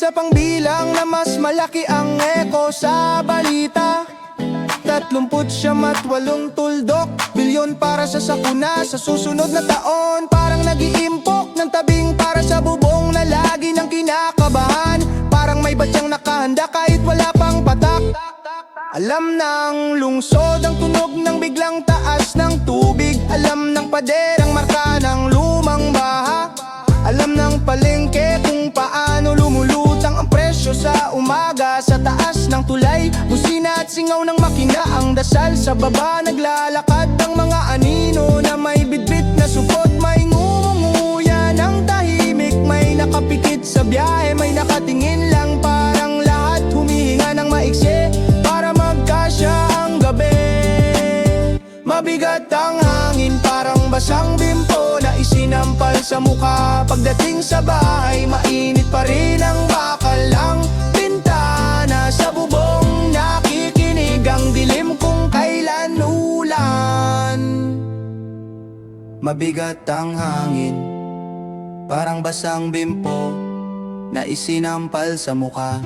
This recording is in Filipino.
Isa pang bilang na mas malaki ang eko sa balita, 38 tuldok bilyon para sa sakuna sa susunod na taon. Parang nag-iimpok ng tabing para sa bubong na lagi nang kinakabahan. Parang may batyang nakahanda kahit wala pang patak. Alam ng lungsod ang tunog ng biglang taas ng tubig. Alam ng paderang marka ng lumang baha. Alam ng palengke kung paano lumulutang ang presyo sa umaga. Sa taas ng tulay, busina at singaw ng makina ang dasal. Sa baba naglalakad ang mga anino na may bitbit na supot. May ngumunguya ng tahimik, may nakapikit sa biyahe, may nakatingin lang. Parang lahat humihinga ng maiksi para magkasya ang gabi. Mabigat ang hangin, parang basang bimpo na isinampal sa mukha. Pagdating sa bahay, mainit pa rin ang bakal ang bintana. Sa bubong nakikinig ang dilim kung kailan ulan. Mabigat ang hangin, parang basang bimpo na isinampal sa mukha.